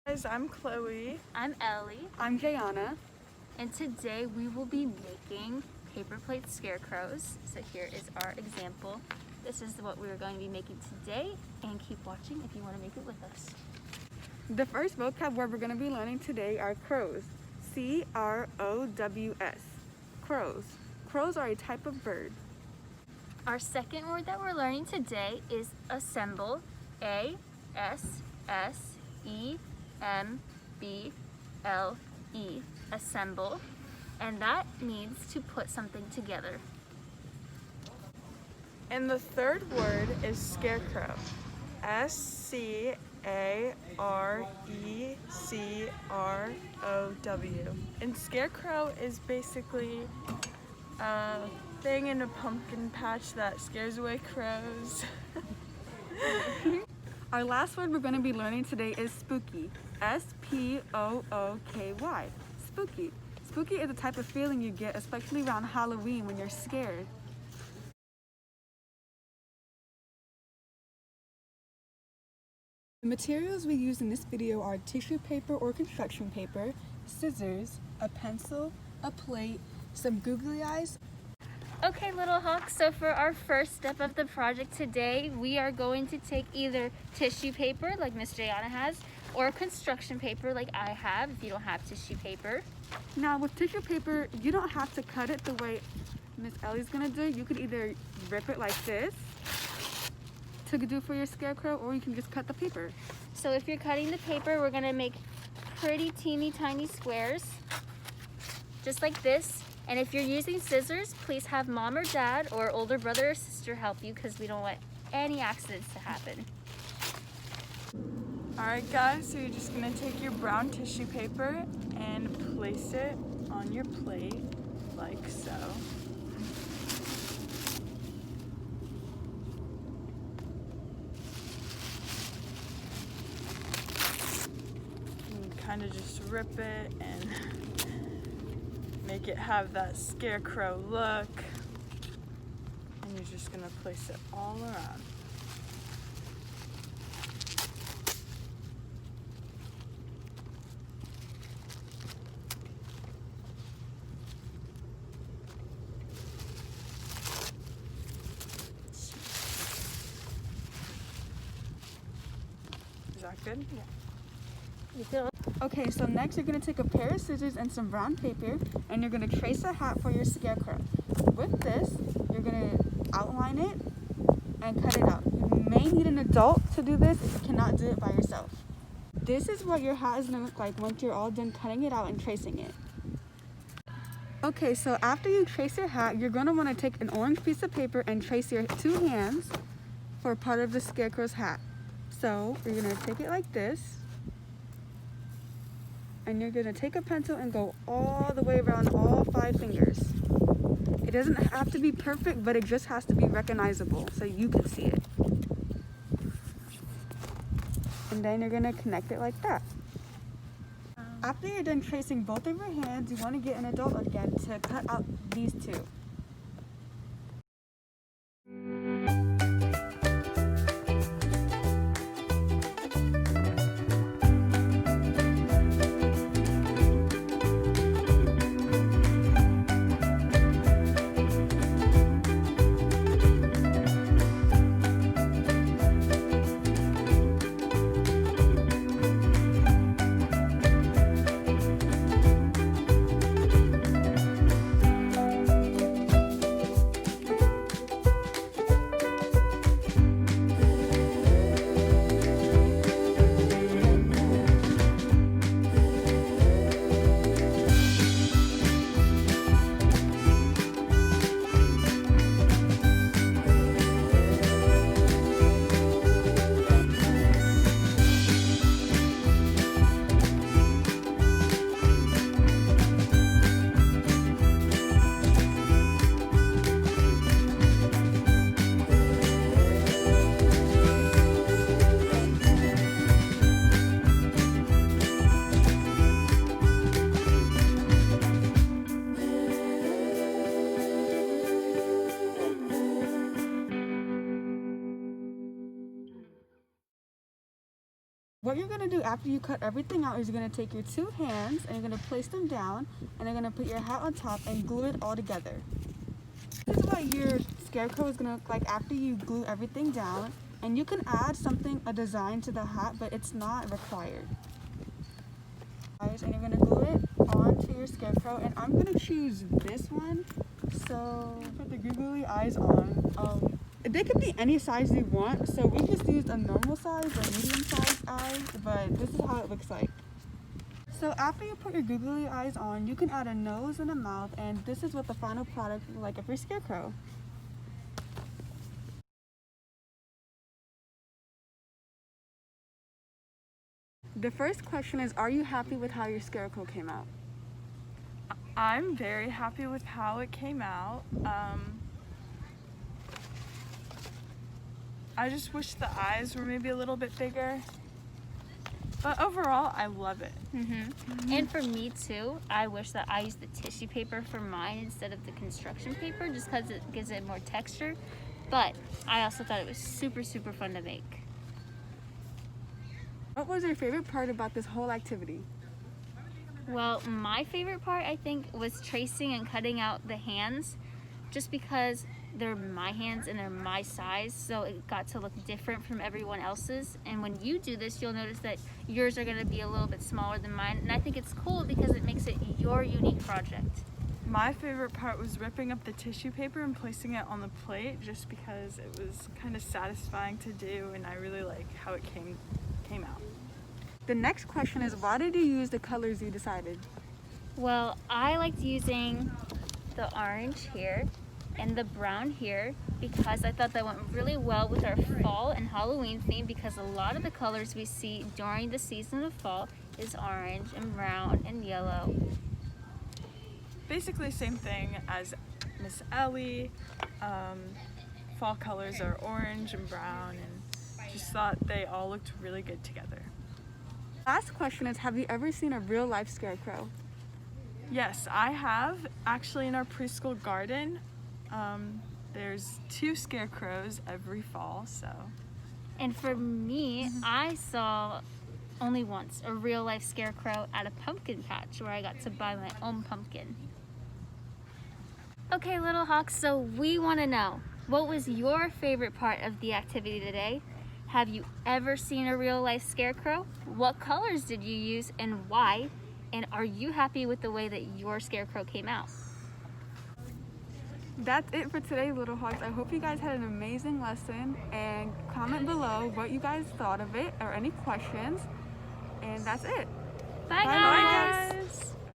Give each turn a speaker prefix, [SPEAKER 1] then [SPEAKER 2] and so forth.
[SPEAKER 1] Guys, I'm Chloe.
[SPEAKER 2] I'm Ellie,
[SPEAKER 3] I'm Jayana.
[SPEAKER 2] and today we will be making paper plate scarecrows. So here is our example. This is what we're going to be making today, and keep watching if you want to make it with us.
[SPEAKER 3] The first vocab word we're going to be learning today are crows. C-R-O-W-S. Crows. Crows are a type of bird.
[SPEAKER 2] Our second word that we're learning today is assemble. A-S-S-E-M-B-L-E. Assemble. And that means to put something together.
[SPEAKER 1] And the third word is scarecrow. S-C-A-R-E-C-R-O-W. And scarecrow is basically a thing in a pumpkin patch that scares away crows.
[SPEAKER 3] Our last word we're going to be learning today is spooky. S-P-O-O-K-Y. Spooky. Spooky is a type of feeling you get, especially around Halloween when you're scared. The materials we use in this video are tissue paper or construction paper, scissors, a pencil, a plate, some googly eyes.
[SPEAKER 2] Okay, little hawks, so for our first step of the project today, we are going to take either tissue paper like Miss Jayana has, or construction paper like I have if you don't have tissue paper.
[SPEAKER 3] Now with tissue paper, you don't have to cut it the way Miss Ellie's gonna do. You could either rip it like this to do for your scarecrow, or you can just cut the paper.
[SPEAKER 2] So if you're cutting the paper, we're gonna make pretty teeny tiny squares, just like this. And if you're using scissors, please have mom or dad or older brother or sister help you, because we don't want any accidents to happen.
[SPEAKER 1] Alright guys, so you're just gonna take your brown tissue paper and place it on your plate like so. And kind of just rip it and make it have that scarecrow look. And you're just gonna place it all around. Is that good?
[SPEAKER 2] Yeah. You feel?
[SPEAKER 3] Okay, so next you're gonna take a pair of scissors and some brown paper, and you're gonna trace a hat for your scarecrow. With this, you're gonna outline it and cut it out. You may need an adult to do this if you cannot do it by yourself. This is what your hat is gonna look like once you're all done cutting it out and tracing it. Okay, so after you trace your hat, you're gonna wanna take an orange piece of paper and trace your two hands for part of the scarecrow's hat. So you're gonna take it like this, and you're gonna take a pencil and go all the way around all 5 fingers. It doesn't have to be perfect, but it just has to be recognizable so you can see it. And then you're gonna connect it like that. After you're done tracing both of your hands, you wanna get an adult again to cut out these two. What you're gonna do after you cut everything out is you're gonna take your 2 hands and you're gonna place them down and you're gonna put your hat on top and glue it all together. This is what your scarecrow is gonna look like after you glue everything down, and you can add a design to the hat, but it's not required. And you're gonna glue it onto your scarecrow, and I'm gonna choose this one. So put the googly eyes on. They could be any size you want, so we just used a normal size or medium sized eyes, but this is how it looks like. So after you put your googly eyes on, you can add a nose and a mouth, and this is what the final product looks like of your scarecrow. The first question is, are you happy with how your scarecrow came out?
[SPEAKER 1] I'm very happy with how it came out. I just wish the eyes were maybe a little bit bigger. But overall, I love it.
[SPEAKER 2] And for me too, I wish that I used the tissue paper for mine instead of the construction paper, just because it gives it more texture. But I also thought it was super, super fun to make.
[SPEAKER 3] What was your favorite part about this whole activity?
[SPEAKER 2] Well, my favorite part, I think, was tracing and cutting out the hands, just because they're my hands and they're my size, so it got to look different from everyone else's. And when you do this, you'll notice that yours are going to be a little bit smaller than mine, and I think it's cool because it makes it your unique project.
[SPEAKER 1] My favorite part was ripping up the tissue paper and placing it on the plate, just because it was kind of satisfying to do, and I really like how it came out.
[SPEAKER 3] The next question is, why did you use the colors you decided?
[SPEAKER 2] Well, I liked using the orange here and the brown here because I thought that went really well with our fall and Halloween theme, because a lot of the colors we see during the season of fall is orange and brown and yellow.
[SPEAKER 1] Basically same thing as Miss Elle. Fall colors are orange and brown, and just thought they all looked really good together.
[SPEAKER 3] Last question is, have you ever seen a real life scarecrow?
[SPEAKER 1] Yes, I have. Actually, in our preschool garden, there's 2 scarecrows every fall, so.
[SPEAKER 2] And for me, I saw only once a real life scarecrow at a pumpkin patch where I got to buy my own pumpkin. Okay, Little Hawks, so we want to know, what was your favorite part of the activity today? Have you ever seen a real life scarecrow? What colors did you use and why? And are you happy with the way that your scarecrow came out?
[SPEAKER 3] That's it for today, Little Hawks. I hope you guys had an amazing lesson, and comment below what you guys thought of it or any questions. And that's it.
[SPEAKER 2] Bye,
[SPEAKER 1] Bye,
[SPEAKER 2] guys.
[SPEAKER 1] guys.